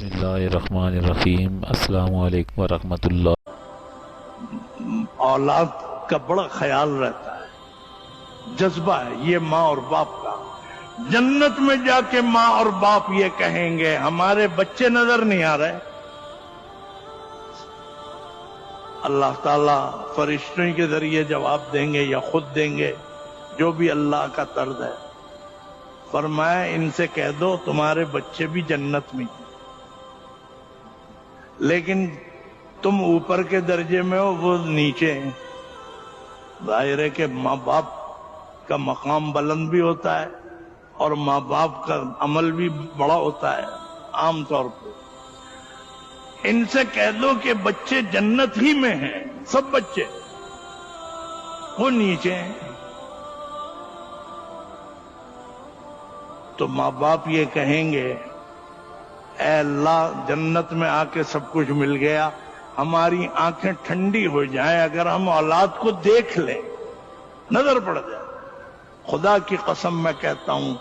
بسم اللہ الرحمن الرحیم۔ السلام علیکم ورحمۃ اللہ۔ اولاد کا بڑا خیال رہتا ہے، جذبہ ہے یہ ماں اور باپ کا۔ جنت میں جا کے ماں اور باپ یہ کہیں گے ہمارے بچے نظر نہیں آ رہے۔ اللہ تعالیٰ فرشتوں کے ذریعے جواب دیں گے یا خود دیں گے، جو بھی اللہ کا طرز ہے۔ فرمایا ان سے کہہ دو تمہارے بچے بھی جنت میں ہیں، لیکن تم اوپر کے درجے میں ہو، وہ نیچے ہیں۔ ظاہر ہے کہ ماں باپ کا مقام بلند بھی ہوتا ہے اور ماں باپ کا عمل بھی بڑا ہوتا ہے عام طور پہ۔ ان سے کہہ دو کہ بچے جنت ہی میں ہیں، سب بچے، وہ نیچے ہیں۔ تو ماں باپ یہ کہیں گے اے اللہ جنت میں آ کے سب کچھ مل گیا، ہماری آنکھیں ٹھنڈی ہو جائیں اگر ہم اولاد کو دیکھ لیں، نظر پڑ جائے۔ خدا کی قسم میں کہتا ہوں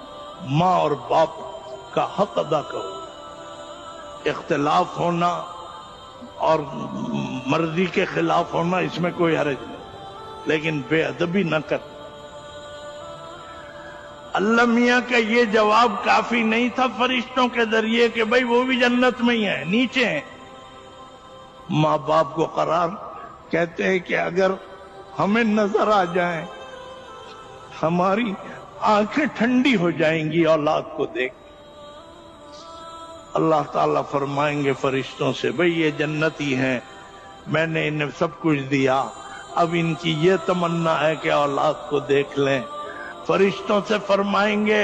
ماں اور باپ کا حق ادا کرو۔ اختلاف ہونا اور مرضی کے خلاف ہونا اس میں کوئی حرج نہیں، لیکن بے ادبی نہ کر۔ اللہ میاں کا یہ جواب کافی نہیں تھا فرشتوں کے ذریعے کہ بھائی وہ بھی جنت میں ہی ہیں، نیچے ہیں۔ ماں باپ کو قرار کہتے ہیں کہ اگر ہمیں نظر آ جائیں ہماری آنکھیں ٹھنڈی ہو جائیں گی اولاد کو دیکھ۔ اللہ تعالیٰ فرمائیں گے فرشتوں سے بھئی یہ جنتی ہیں، میں نے انہیں سب کچھ دیا، اب ان کی یہ تمنا ہے کہ اولاد کو دیکھ لیں۔ فرشتوں سے فرمائیں گے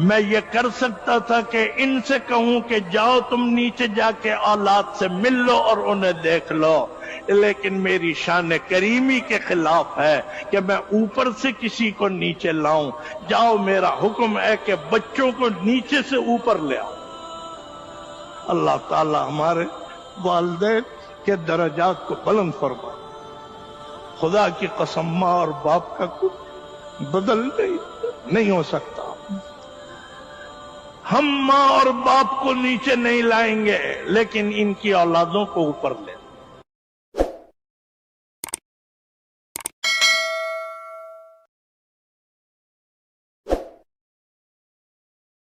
میں یہ کر سکتا تھا کہ ان سے کہوں کہ جاؤ تم نیچے جا کے اولاد سے مل لو اور انہیں دیکھ لو، لیکن میری شان کریمی کے خلاف ہے کہ میں اوپر سے کسی کو نیچے لاؤں۔ جاؤ میرا حکم ہے کہ بچوں کو نیچے سے اوپر لے آؤ۔ اللہ تعالی ہمارے والدین کے درجات کو بلند فرمائے۔ خدا کی قسم ماں اور باپ کا کچھ بدل نہیں ہو سکتا۔ ہم ماں اور باپ کو نیچے نہیں لائیں گے لیکن ان کی اولادوں کو اوپر لے